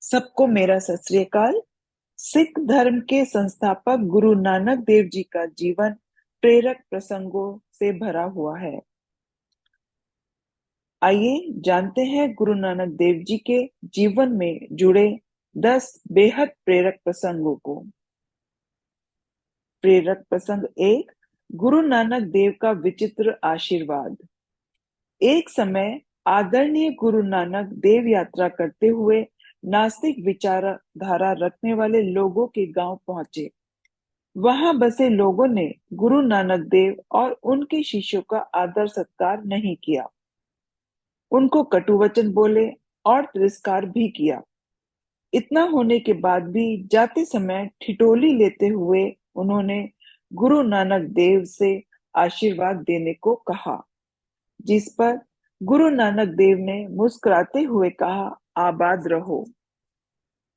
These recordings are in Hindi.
सबको मेरा सत श्री अकाल। सिख धर्म के संस्थापक गुरु नानक देव जी का जीवन प्रेरक प्रसंगों से भरा हुआ है। आइए जानते हैं गुरु नानक देव जी के जीवन में जुड़े 10 बेहद प्रेरक प्रसंगों को। प्रेरक प्रसंग 1, गुरु नानक देव का विचित्र आशीर्वाद। एक समय आदरणीय गुरु नानक देव यात्रा करते हुए नास्तिक विचारधारा रखने वाले लोगों के गांव पहुंचे। वहां बसे लोगों ने गुरु नानक देव और उनके शिष्यों का आदर सत्कार नहीं किया, उनको कटु वचन बोले और तिरस्कार भी किया। इतना होने के बाद भी जाते समय ठिठोली लेते हुए उन्होंने गुरु नानक देव से आशीर्वाद देने को कहा, जिस पर गुरु नानक देव ने मुस्कुराते हुए कहा, आबाद रहो।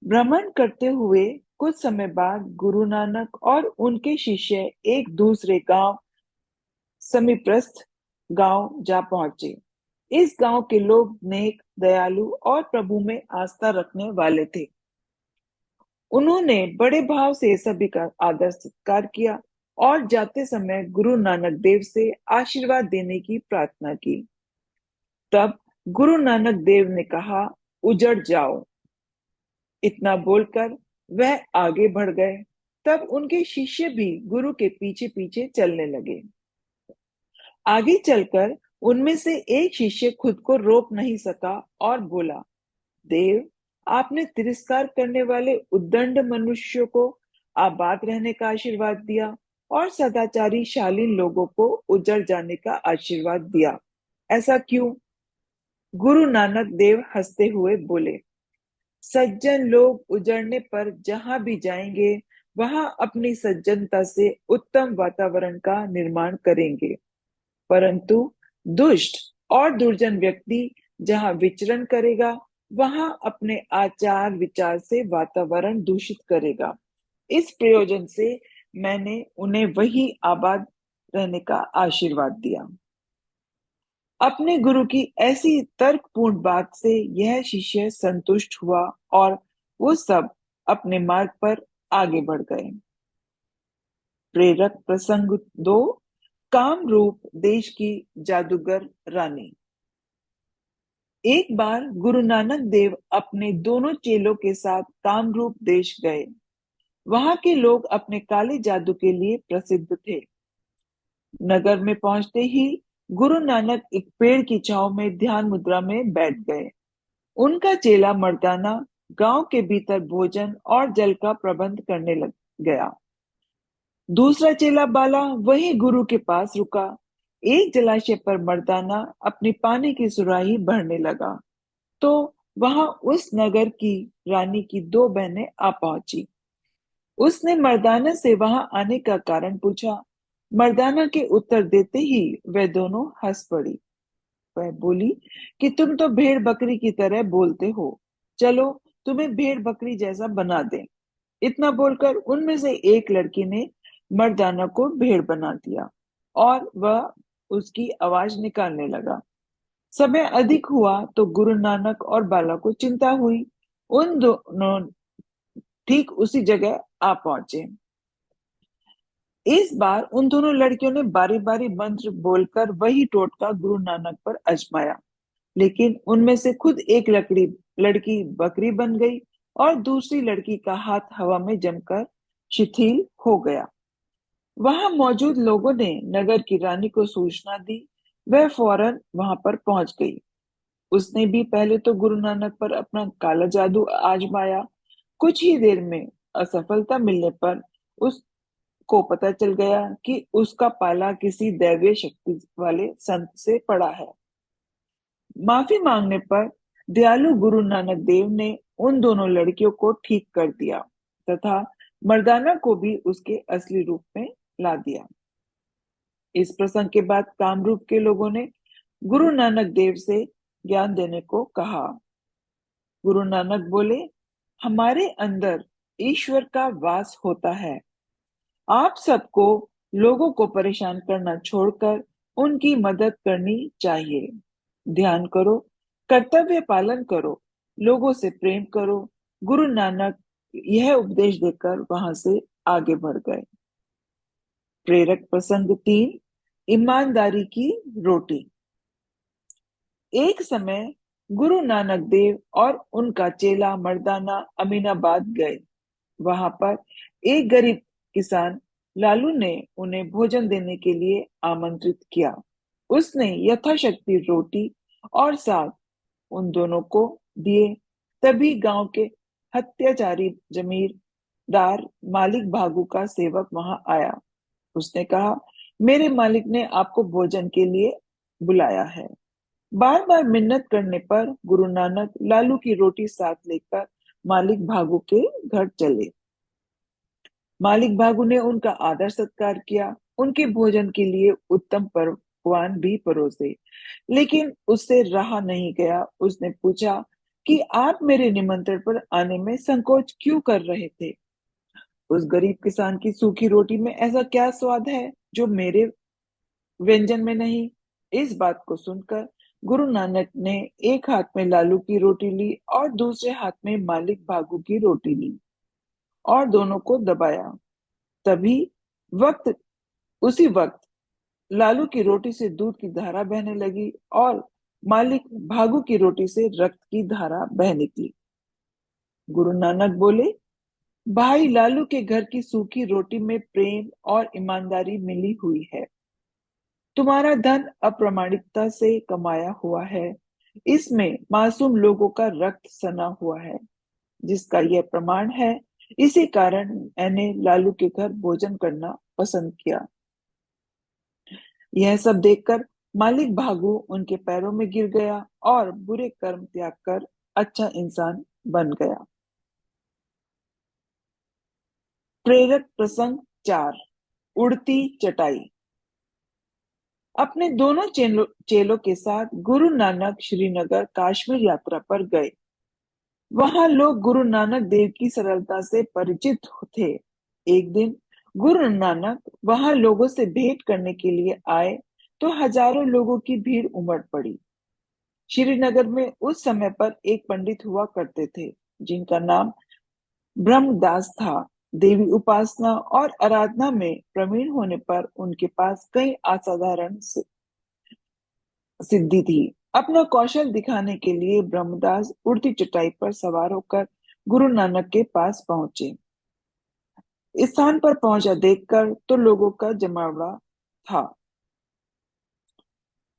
भ्रमण करते हुए कुछ समय बाद गुरु नानक और उनके शिष्य एक दूसरे गांव समीपस्थ गांव जा पहुंचे। इस गांव के लोग नेक, दयालु और प्रभु में आस्था रखने वाले थे। उन्होंने बड़े भाव से सभी का आदर सत्कार किया और जाते समय गुरु नानक देव से आशीर्वाद देने की प्रार्थना की। तब गुरु नानक देव ने कहा, उजड़ जाओ। इतना बोलकर वह आगे बढ़ गए। तब उनके शिष्य भी गुरु के पीछे पीछे चलने लगे। आगे चलकर उनमें से एक शिष्य खुद को रोक नहीं सका और बोला, देव, आपने तिरस्कार करने वाले उद्दंड मनुष्यों को आबाद रहने का आशीर्वाद दिया और सदाचारी शालीन लोगों को उजड़ जाने का आशीर्वाद दिया। ऐसा क्यों? गुरु नानक देव हंसते हुए बोले, सज्जन लोग उजड़ने पर जहां भी जाएंगे वहां अपनी सज्जनता से उत्तम वातावरण का निर्माण करेंगे, परंतु दुष्ट और दुर्जन व्यक्ति जहां विचरण करेगा वहां अपने आचार विचार से वातावरण दूषित करेगा। इस प्रयोजन से मैंने उन्हें वही आबाद रहने का आशीर्वाद दिया। अपने गुरु की ऐसी तर्कपूर्ण बात से यह शिष्य संतुष्ट हुआ और वो सब अपने मार्ग पर आगे बढ़ गए। प्रेरक प्रसंग 2, काम रूप देश की जादूगर रानी। एक बार गुरु नानक देव अपने दोनों चेलों के साथ कामरूप देश गए। वहां के लोग अपने काले जादू के लिए प्रसिद्ध थे। नगर में पहुंचते ही गुरु नानक एक पेड़ की छांव में ध्यान मुद्रा में बैठ गए। उनका चेला मर्दाना गांव के भीतर भोजन और जल का प्रबंध करने लग गया। दूसरा चेला बाला वही गुरु के पास रुका। एक जलाशय पर मर्दाना अपनी पानी की सुराही भरने लगा तो वहां उस नगर की रानी की दो बहनें आ पहुंची। उसने मर्दाना से वहां आने का कारण पूछा। मर्दाना के उत्तर देते ही वे दोनों हंस पड़ी। वह बोली कि तुम तो भेड़ बकरी की तरह बोलते हो, चलो तुम्हें भेड़ बकरी जैसा बना दें। इतना बोलकर उनमें से एक लड़की ने मर्दाना को भेड़ बना दिया और वह उसकी आवाज निकालने लगा। समय अधिक हुआ तो गुरु नानक और बाला को चिंता हुई। उन दोनों ठीक उसी जगह आ पहुंचे। इस बार उन दोनों लड़कियों ने बारी बारी मंत्र बोलकर वही टोटका गुरु नानक पर आजमाया, लेकिन उनमें से खुद एक लड़की बकरी बन गई और दूसरी लड़की का हाथ हवा में जमकर शिथिल हो गया। वहां मौजूद लोगों ने नगर की रानी को सूचना दी। वह फौरन वहां पर पहुंच गई। उसने भी पहले तो गुरु नानक पर अपना काला जादू आजमाया। कुछ ही देर में असफलता मिलने पर उसको पता चल गया कि उसका पाला किसी दैवीय शक्ति वाले संत से पड़ा है। माफी मांगने पर दयालु गुरु नानक देव ने उन दोनों लड़कियों को ठीक कर दिया तथा मर्दाना को भी उसके असली रूप में ला दिया। इस प्रसंग के बाद कामरूप के लोगों ने गुरु नानक देव से ज्ञान देने को कहा। गुरु नानक बोले, हमारे अंदर ईश्वर का वास होता है। आप सबको लोगों को परेशान करना छोड़कर उनकी मदद करनी चाहिए। ध्यान करो, कर्तव्य पालन करो, लोगों से प्रेम करो, गुरु नानक यह उपदेश देकर वहां से आगे बढ़ गए। प्रेरक प्रसंग 3, ईमानदारी की रोटी। एक समय गुरु नानक देव और उनका चेला मर्दाना अमीनाबाद गए। वहां पर एक गरीब किसान लालू ने उन्हें भोजन देने के लिए आमंत्रित किया। उसने यथाशक्ति रोटी और साग उन दोनों को दिए। तभी गांव के हत्याचारी जमींदार मालिक भागू का सेवक वहां आया। उसने कहा, मेरे मालिक ने आपको भोजन के लिए बुलाया है। बार बार मिन्नत करने पर गुरु नानक लालू की रोटी साथ लेकर मालिक भागू के घर चले। मालिक भागू ने उनका आदर सत्कार किया, उनके भोजन के लिए उत्तम पकवान भी परोसे। लेकिन उससे रहा नहीं गया। उसने पूछा कि आप मेरे निमंत्रण पर आने में संकोच क्यों कर रहे थे? उस गरीब किसान की सूखी रोटी में ऐसा क्या स्वाद है जो मेरे व्यंजन में नहीं? इस बात को सुनकर गुरु नानक ने एक हाथ में लालू की रोटी ली और दूसरे हाथ में मालिक भागू की रोटी ली और दोनों को दबाया। तभी वक्त उसी वक्त लालू की रोटी से दूध की धारा बहने लगी और मालिक भागू की रोटी से रक्त की धारा बह निकली। गुरु नानक बोले, भाई लालू के घर की सूखी रोटी में प्रेम और ईमानदारी मिली हुई है। तुम्हारा धन अप्रामाणिकता से कमाया हुआ है। इसमें मासूम लोगों का रक्त सना हुआ है, जिसका यह प्रमाण है। इसी कारण मैंने लालू के घर भोजन करना पसंद किया। यह सब देखकर मालिक भागू उनके पैरों में गिर गया और बुरे कर्म त्याग कर अच्छा इंसान बन गया। प्रेरक प्रसंग 4, उड़ती चटाई। अपने दोनों चेलों के साथ गुरु नानक श्रीनगर काश्मीर यात्रा पर गए। वहां लोग गुरु नानक देव की सरलता से परिचित थे। एक दिन गुरु नानक वहां लोगों से भेंट करने के लिए आए तो हजारों लोगों की भीड़ उमड़ पड़ी। श्रीनगर में उस समय पर एक पंडित हुआ करते थे, जिनका नाम ब्रह्मदास था। देवी उपासना और आराधना में प्रवीण होने पर उनके पास कई असाधारण सिद्धि थी। अपना कौशल दिखाने के लिए ब्रह्मदास उड़ती चटाई पर सवार होकर गुरु नानक के पास पहुंचे। इस स्थान पर पहुंचा देखकर तो लोगों का जमावड़ा था,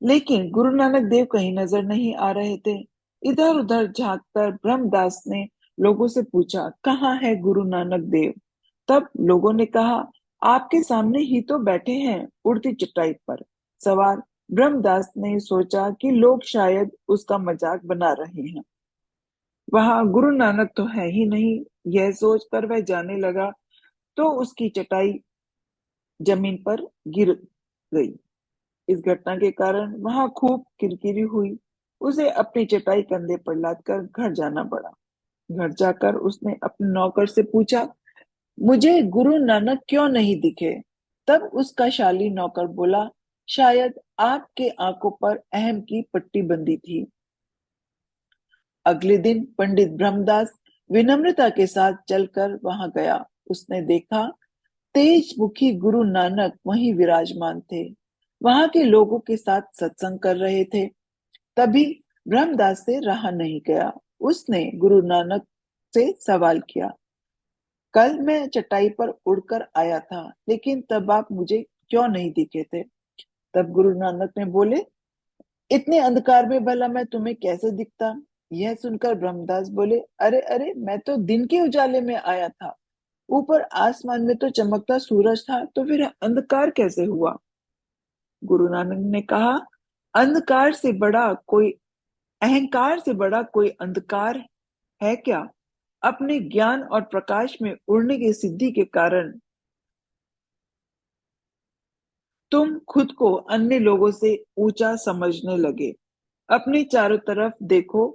लेकिन गुरु नानक देव कहीं नजर नहीं आ रहे थे। इधर उधर झांककर ब्रह्मदास ने लोगों से पूछा, कहाँ है गुरु नानक देव? तब लोगों ने कहा, आपके सामने ही तो बैठे हैं उड़ती चटाई पर सवार। ब्रह्मदास ने सोचा कि लोग शायद उसका मजाक बना रहे हैं। वहां गुरु नानक तो है ही नहीं। यह सोचकर वह जाने लगा तो उसकी चटाई जमीन पर गिर गई। इस घटना के कारण वहां खूब किरकिरी हुई। उसे अपनी चटाई कंधे पर लादकर घर जाना पड़ा। घर जाकर उसने अपने नौकर से पूछा, मुझे गुरु नानक क्यों नहीं दिखे? तब उसका शाली नौकर बोला, शायद आपके आंखों पर अहम की पट्टी बंधी थी। अगले दिन पंडित ब्रह्मदास विनम्रता के साथ चलकर वहां गया। उसने देखा तेज मुखी गुरु नानक वहीं विराजमान थे, वहां के लोगों के साथ सत्संग कर रहे थे। तभी ब्रह्मदास से रहा नहीं गया। उसने गुरु नानक से सवाल किया, कल मैं चटाई पर उड़कर आया था, लेकिन तब आप मुझे क्यों नहीं दिखे थे? तब गुरु नानक ने बोले, इतने अंधकार में भला मैं तुम्हें कैसे दिखता? यह सुनकर ब्रह्मदास बोले, अरे अरे, मैं तो दिन के उजाले में आया था। ऊपर आसमान में तो चमकता सूरज था, तो फिर अंधकार कैसे हुआ? गुरु नानक ने कहा, अंधकार से बड़ा कोई अहंकार से बड़ा कोई अंधकार है क्या? अपने ज्ञान और प्रकाश में उड़ने की सिद्धि के कारण तुम खुद को अन्य लोगों से ऊंचा समझने लगे। अपने चारों तरफ देखो,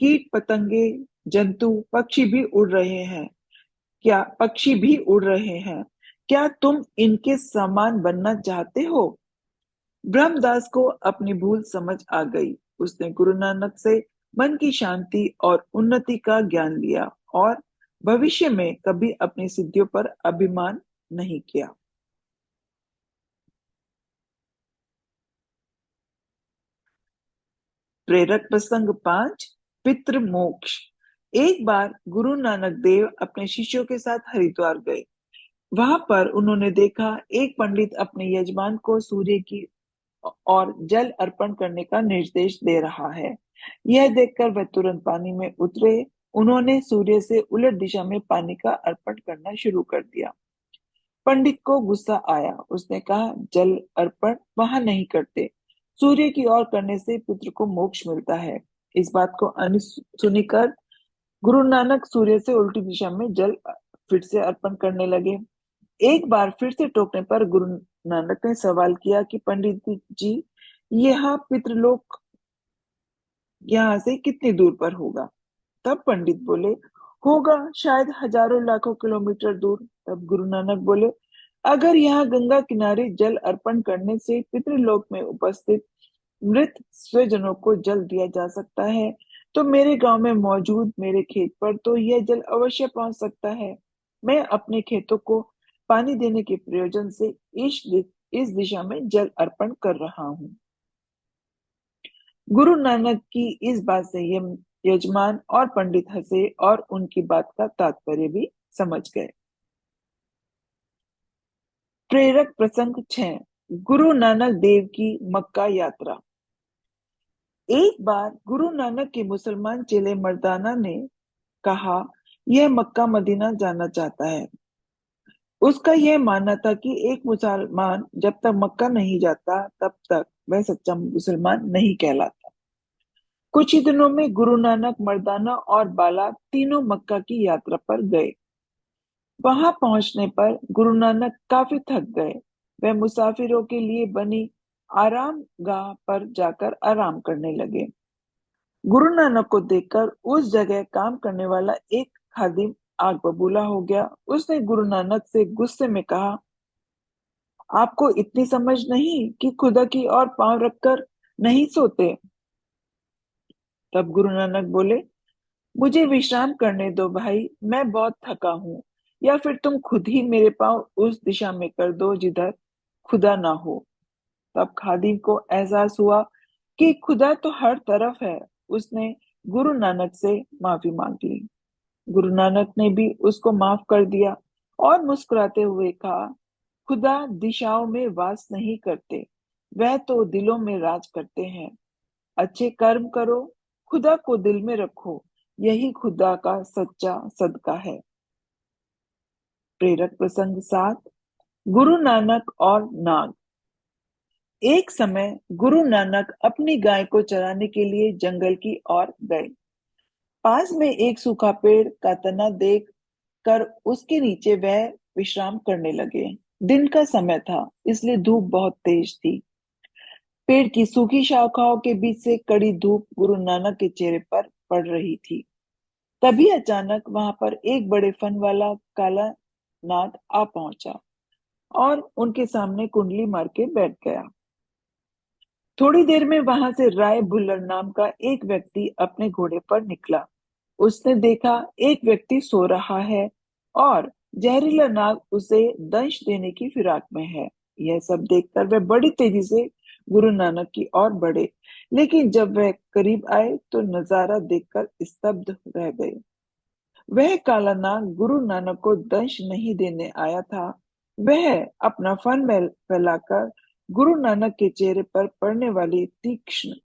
कीट पतंगे, जंतु, पक्षी भी उड़ रहे हैं। क्या तुम इनके समान बनना चाहते हो? ब्रह्मदास को अपनी भूल समझ आ गई। उसने गुरु नानक से मन की शांति और उन्नति का ज्ञान लिया और भविष्य में कभी अपनी सिद्धियों पर अभिमान नहीं किया। प्रेरक प्रसंग 5, पितृ मोक्ष। एक बार गुरु नानक देव अपने शिष्यों के साथ हरिद्वार गए। वहां पर उन्होंने देखा एक पंडित अपने यजमान को सूर्य की और जल अर्पण करने का निर्देश दे रहा है। यह देखकर वे तुरंत पानी में उतरे। उन्होंने सूर्य से उलट दिशा में पानी का अर्पण करना शुरू कर दिया। पंडित को गुस्सा आया। उसने कहा, जल अर्पण वहां नहीं करते। सूर्य की ओर करने से पुत्र को मोक्ष मिलता है। इस बात को सुनकर गुरु नानक सूर्य से उल्टी दिशा में जल फिर से अर्पण करने लगे। एक बार फिर से टोकने पर गुरु नानक ने सवाल किया कि पंडित जी, यह पितृलोक यहाँ से कितनी दूर पर होगा? तब पंडित बोले, होगा शायद हजारों लाखों किलोमीटर दूर। तब गुरु नानक बोले, अगर यहाँ गंगा किनारे जल अर्पण करने से पितृलोक में उपस्थित मृत स्वजनों को जल दिया जा सकता है, तो मेरे गांव में मौजूद मेरे खेत पर तो यह जल अवश्य पहुंच सकता है। मैं अपने खेतों को पानी देने के प्रयोजन से इस दिशा में जल अर्पण कर रहा हूँ। गुरु नानक की इस बात से ये यजमान और पंडित हंसे और उनकी बात का तात्पर्य भी समझ गए। प्रेरक प्रसंग 6, गुरु नानक देव की मक्का यात्रा। एक बार गुरु नानक के मुसलमान चेले मर्दाना ने कहा, यह मक्का मदीना जाना चाहता है। उसका यह मानना था कि एक मुसलमान जब तक मक्का नहीं जाता तब तक वह सच्चा मुसलमान नहीं कहलाता। कुछ ही दिनों में गुरु नानक मर्दाना और बाला तीनों मक्का की यात्रा पर गए। वहां पहुंचने पर गुरु नानक काफी थक गए। वे मुसाफिरों के लिए बनी आराम गाह पर जाकर आराम करने लगे। गुरु नानक को देखकर उस जगह काम करने वाला एक खादिम आग बबूला हो गया। उसने गुरु नानक से गुस्से में कहा, आपको इतनी समझ नहीं कि खुदा की ओर पांव रखकर नहीं सोते? तब गुरु नानक बोले, मुझे विश्राम करने दो भाई, मैं बहुत थका हूं। या फिर तुम खुद ही मेरे पांव उस दिशा में कर दो जिधर खुदा ना हो। तब खादिम को एहसास हुआ कि खुदा तो हर तरफ है। उसने गुरु नानक से माफी मांग ली। गुरु नानक ने भी उसको माफ कर दिया और मुस्कुराते हुए कहा, खुदा दिशाओं में वास नहीं करते, वह तो दिलों में राज करते हैं। अच्छे कर्म करो, खुदा को दिल में रखो, यही खुदा का सच्चा सदका है। प्रेरक प्रसंग 7, गुरु नानक और नाग। एक समय गुरु नानक अपनी गाय को चराने के लिए जंगल की ओर गए। पास में एक सूखा पेड़ का तना देख कर उसके नीचे वह विश्राम करने लगे। दिन का समय था, इसलिए धूप बहुत तेज थी। पेड़ की सूखी शाखाओं के बीच से कड़ी धूप गुरु नानक के चेहरे पर पड़ रही थी। तभी अचानक वहां पर एक बड़े फन वाला काला नाग आ पहुंचा और उनके सामने कुंडली मार के बैठ गया। थोड़ी देर में वहां से राय भुल्लर नाम का एक व्यक्ति अपने घोड़े पर निकला। उसने देखा एक व्यक्ति सो रहा है और जहरीला नाग उसे दंश देने की फिराक में है। यह सब देखकर वह बड़ी तेजी से गुरु नानक की ओर बढ़े, लेकिन जब वह करीब आए तो नजारा देखकर स्तब्ध रह गए। वह काला नाग गुरु नानक को दंश नहीं देने आया था। वह अपना फन फैलाकर गुरु नानक के चेहरे पर पड़ने वाली तीक्ष्ण